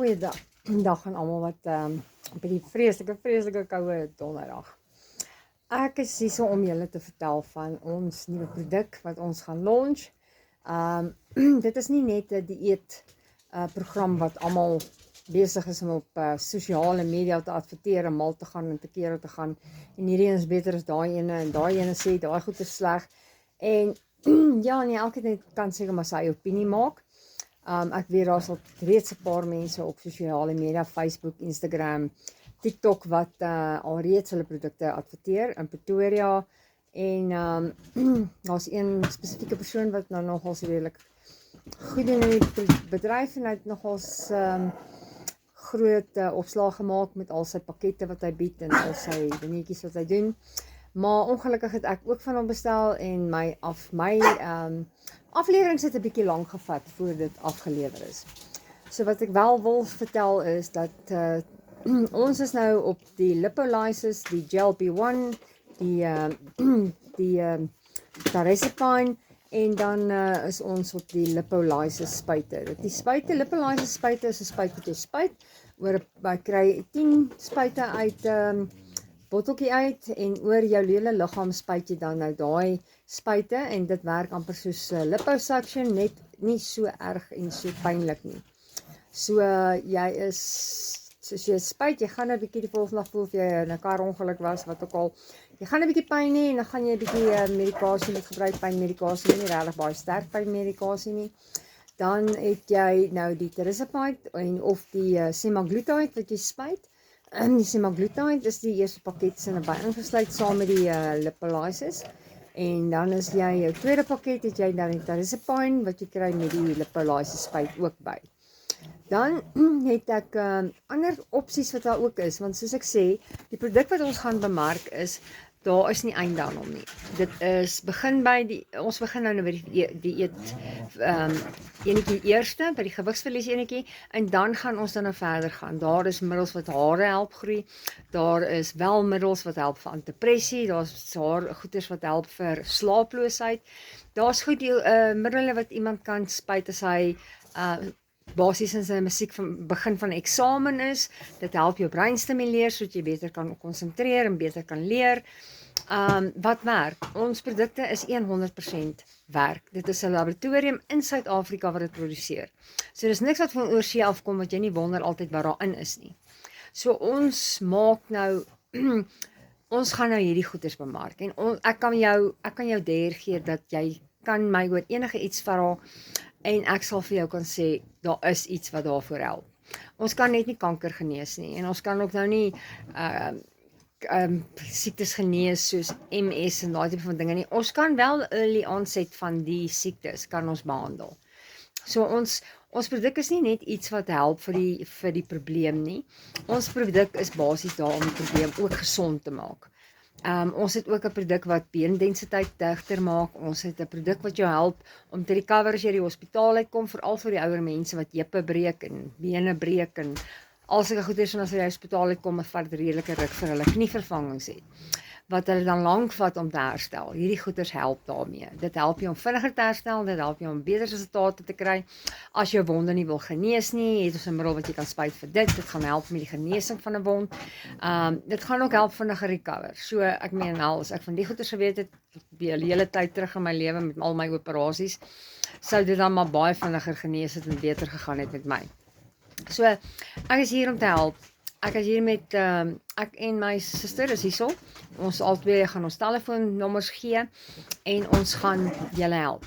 Goeiedag dag aan almal wat by die vreeslike koue donderdag. Ek is hier so om julle te vertel van ons nuwe produk wat ons gaan launch. Dit is nie net 'n dieet program wat almal besig is om op sosiale media te adverteer en mal te gaan en te kere te gaan. En hierdie is beter as daai ene en daai ene sê daai goed is sleg. En ja, nee, elkeen kan seker maar sy opinie maak. Ek weet daar's al reeds 'n paar mense op sosiale media, Facebook, Instagram, TikTok wat alreeds hulle produkte adverteer in Pretoria en daar's een spesifieke persoon wat nou nogals redelik goed doen in die bedryf en hy het nogals groot opslag gemaak met al sy pakkette wat hy bied en al sy dingetjies wat hy doen. Maar ongelukkig het ek ook van hom bestel en my aflewering het 'n bietjie lank gevat voor dit afgelewer is. So wat ek wel wil vertel is dat ons is nou op die lipolysis, die GLP-1, die Tirzepatide en dan is ons op die lipolysis spuite. Die spuite, lipolysis spuite is 'n spuit wat jy spuit. Jy kry 10 spuite uit botteltjie uit en oor jou hele liggaam spuit jy dan nou daai spuite en dit werk amper soos liposuction, net nie so erg en so pynlik nie. So jy is, soos jy spuit, jy gaan 'n bietjie die volgende dag voel of jy in 'n karongeluk was, wat ook al. Jy gaan 'n bietjie pyn hê en dan gaan jy 'n bietjie medikasie moet gebruik, pynmedikasie, nie regtig baie sterk pynmedikasie nie. Dan het jy nou die Tirzepatide en of die semaglutide wat jy spuit. Die semaglutide is die eerste pakket se naby ingesluit saam met die lipolysis. En dan is jy jou tweede pakket het jy dan die Tirzepatide wat jy kry met die lipolysis spuit ook by. Dan het ek ander opsies wat daar ook is, want soos ek sê, die produk wat ons gaan bemark is, daar is nie einde aan hom nie. Dit is, ons begin nou by die eet enetjie eerste, by die gewigsverlies enetjie, en dan gaan ons dan nou verder gaan. Daar is middels wat hare help groei, daar is wel middels wat help vir antidepressie, daar is goeders wat help vir slaaploosheid, daar is goed middele wat iemand kan spuit as hy basies in sy musiek van begin van eksamen is, dit help jou brein stimuleer, sodat jy beter kan konsentreer en beter kan leer. Wat werk? Ons produkte is 100% werk. Dit is 'n laboratorium in Suid-Afrika wat dit produseer. So dis niks wat van oorsee afkom wat jy nie wonder altyd wat daarin is nie. So ons maak nou, ons gaan nou hierdie goeders bemark en ek kan jou deur gee dat jy kan my oor enige iets vra en ek sal vir jou kan sê, daar is iets wat daarvoor help. Ons kan net nie kanker genees nie, en ons kan ook nou nie siektes genees soos MS en daai tipe van dinge nie. Ons kan wel early onset van die siektes, kan ons behandel. So ons produk is nie net iets wat help vir die probleem nie. Ons produk is basies daar om die probleem ook gesond te maak. Ons het ook 'n produk wat beendensiteit digter maak. Ons het 'n produk wat jou help om te recover as jy die hospitaal uitkom, veral vir die ouer mense wat heupe breek en bene breek en al sulke goeders, en as jy die hospitaal uitkom, het vat redelike ruk vir hulle knievervangings het, wat hulle dan lank vat om te herstel. Hierdie goeders help daarmee. Dit help jou om vinniger te herstel, dit help jou om beter resultate te kry. As jou wonde nie wil genees nie, het ons 'n middel wat jy kan spuit vir dit. Dit gaan help met die genesing van 'n wond. Dit gaan ook help vinniger recover. So ek meen al, as ek van die goeders geweet het, die hele tyd terug in my lewe met al my operasies, sou dit dan maar baie vinniger genees het en beter gegaan het met my. So ek is hier om te help. Ek is hier met, ek en my suster is hierso. Ons albei gaan ons telefoonnommers gee en ons gaan julle help.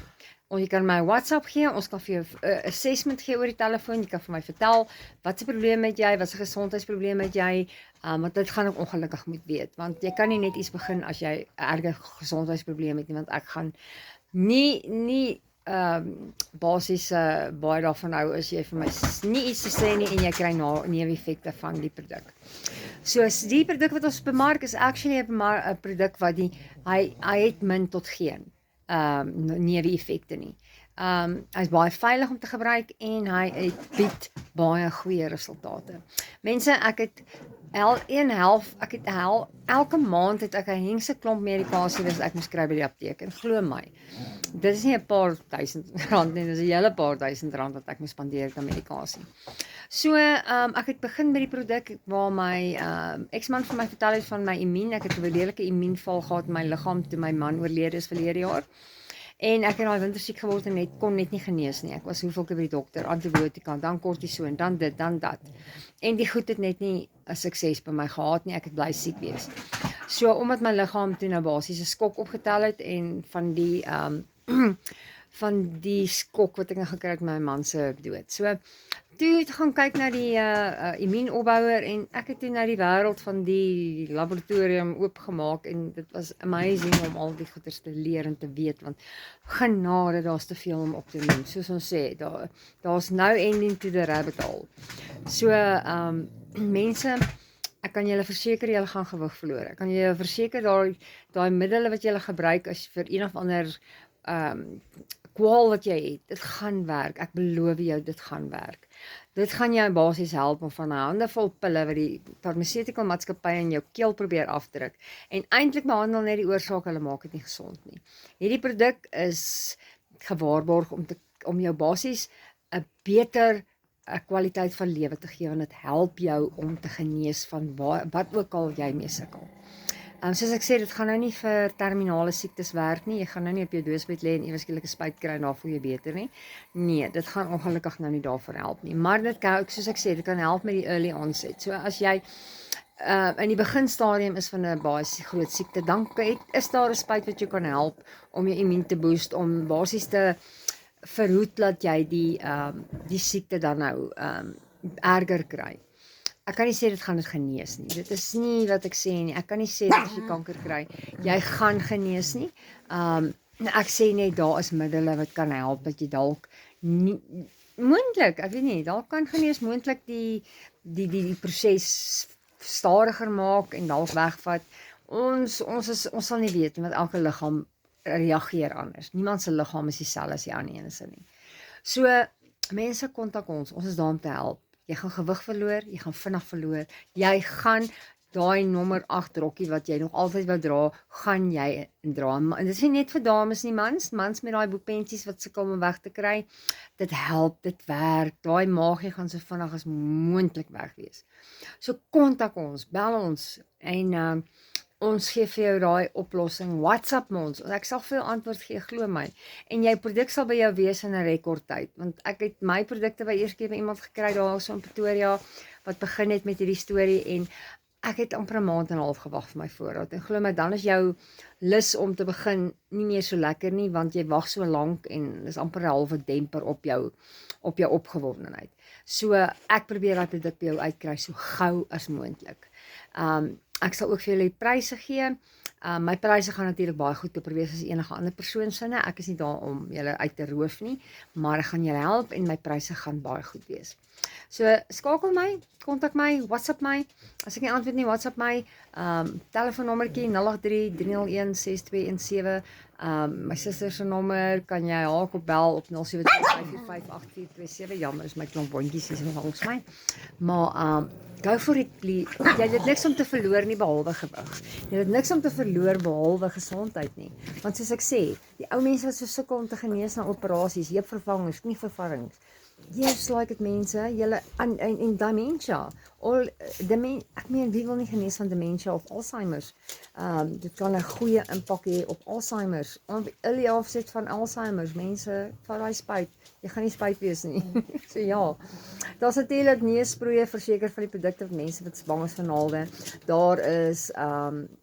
Jy kan my WhatsApp gee, ons kan vir jou 'n assessment gee oor die telefoon, jy kan vir my vertel, wat se probleem het jy, wat se gesondheidsprobleem het jy, want dit gaan ek ongelukkig moet weet, want jy kan nie net iets begin as jy 'n erge gesondheidsprobleem het nie, want ek gaan nie basies baie daarvan hou as jy vir my nie iets te sê nie en jy kry neeweffekte van die produk. So die produk wat ons bemark is actually 'n produk wat hy het min tot geen neeweffekte nie. Hy is baie veilig om te gebruik en hy bied baie goeie resultate. Mense, ek het elke maand het ek 'n hengse klomp medikasie wat ek moes kry by die apteek, en glo my, dit is nie 'n paar duisend rand nie, dit is 'n hele paar duisend rand wat ek moet spandeer aan medikasie. So, ek het begin met die produk waar my ex-man vir my vertel het van my immuun. Ek het 'n redelike immuunval gehad in my liggaam toe my man oorlede is verlede jaar. En ek het daai winter siek geword en kon net nie genees nie. Ek was hoeveel keer by die dokter, antibiotika, dan kortison, dan dit, dan dat. En die goed het net nie 'n sukses by my gehad nie. Ek het bly siek wees. So omdat my liggaam toe nou basies 'n skok opgetel het en van die van die skok wat ek nou gekry het met my man se dood. So toe het gaan kyk na die immuunopbouer en ek het toe nou die wêreld van die laboratorium oopgemaak en dit was amazing om al die goeders te leer en te weet want genade, daar's te veel om op te neem. Soos ons sê, daar's no ending to the rabbit hole. So mense, ek kan julle verseker julle gaan gewig verloor. Ek kan julle verseker daai middele wat julle gebruik as vir een of ander kwaal wat jy het, dit gaan werk. Ek beloof jou, dit gaan werk. Dit gaan jou basies help om van 'n handevol pille wat die farmaseutiese maatskappye in jou keel probeer afdruk en eintlik behandel net die oorsaak, hulle maak dit nie gesond nie. Hierdie produk is gewaarborg om jou basies 'n beter 'n kwaliteit van lewe te gee, want dit help jou om te genees van wat ook al jy mee sukkel. Soos ek sê, dit gaan nou nie vir terminale siektes werk nie. Jy gaan nou nie op jou doodbed lê en ewe skielik 'n spuit kry en dan voel jy beter nie. Nee, dit gaan ongelukkig nou nie daarvoor help nie. Maar dit kan, soos ek sê, dit kan help met die early onset. So as jy in die beginstadium is van 'n baie groot siekte, dan is daar 'n spuit wat jou kan help om jou immuun te boost, om basies te verhoed dat jy die siekte dan nou erger kry. Ek kan nie sê dit gaan dit genees nie. Dit is nie wat ek sê nie. Ek kan nie sê dat as jy kanker kry, jy gaan genees nie. Ek sê net daar is middele wat kan help dat jy dalk moontlik, ek weet nie, dalk kan genees moontlik die proses stadiger maak en dalk wegvat. Ons sal nie weet want elke liggaam reageer anders. Niemand se liggaam is dieselfde as die ander een se nie. So mense, kontak ons is daar om te help. Jy gaan gewig verloor, jy gaan vinnig verloor, jy gaan daai nommer 8 rokkie wat jy nog altyd wou dra, gaan jy dra. En dit is nie net vir dames nie, mans met daai boepensies wat sukkel om weg te kry. Dit help, dit werk. Daai maagie gaan so vinnig as moontlik weg wees. So kontak ons, bel ons en ons gee vir jou daai oplossing. WhatsApp ons. Ek sal vir jou antwoord gee, glo my. En jou produk sal by jou wees in 'n rekordtyd. Want ek het my produkte by eers keer by iemand gekry daar so in Pretoria wat begin het met hierdie storie en ek het amper 'n maand en 'n half gewag vir my voorraad. En glo my, dan is jou lus om te begin nie meer so lekker nie, want jy wag so lank en dis amper 'n halwe demper op jou opgewondenheid. So ek probeer dat dit by jou uitkry so gou as moontlik. Ek sal ook vir julle die pryse gee. My pryse gaan natuurlik baie goedkoper wees as enige ander persoon sinne. Ek is nie daar om julle uit te roof nie, maar ek gaan julle help en my pryse gaan baie goed wees. So skakel my, kontak my, WhatsApp my. As ek nie antwoord nie, WhatsApp my. Telefoonnommertjie 083 301 6217. My suster se nommer kan jy haar op bel op 0725458427. Jammer, is my klomp bondjies hier langs my. Maar go for it, please. Jy het niks om te verloor nie behalwe gewig. Jy het niks om te verloor behalwe gesondheid nie. Want soos ek sê, die ou mense wat so sukkel om te genees na operasies, heupvervangings, knievervangings. Yes, like it mense, julle en dementia. Ek meen, wie wil nie genees van dementia of Alzheimer's? Dit kan 'n goeie impak hê op Alzheimer's. Early onset van Alzheimer's, mense, vat daai spuit. Jy gaan nie spyt wees nie. So ja. Daar's natuurlik neusproeë verseker van die produkte vir mense wat bang is vir naalde. Daar is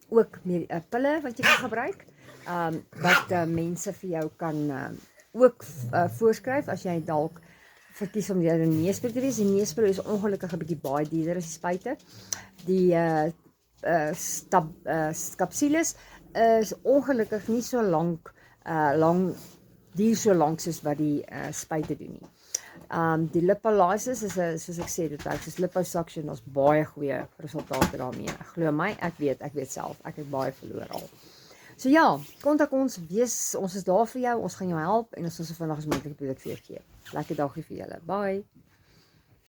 ook meer pille wat jy kan gebruik. Wat mense vir jou kan ook voorskryf as jy dalk verkies om jou neusproe te wees. Die neusproe is ongelukkig 'n bietjie baie duurder as die spuite. Die kapsules is ongelukkig nie so lank duur so lank soos wat die spuite doen nie. Die lipolysis is soos ek sê, dit werk soos liposuction, ons baie goeie resultate daarmee. Glo my, ek weet self, ek het baie verloor al. So ja, kontak ons, ons is daar vir jou, ons gaan jou help en ons sal so vinnig as moontlik produk vir jou gee. Lekker dagie vir julle. Bye.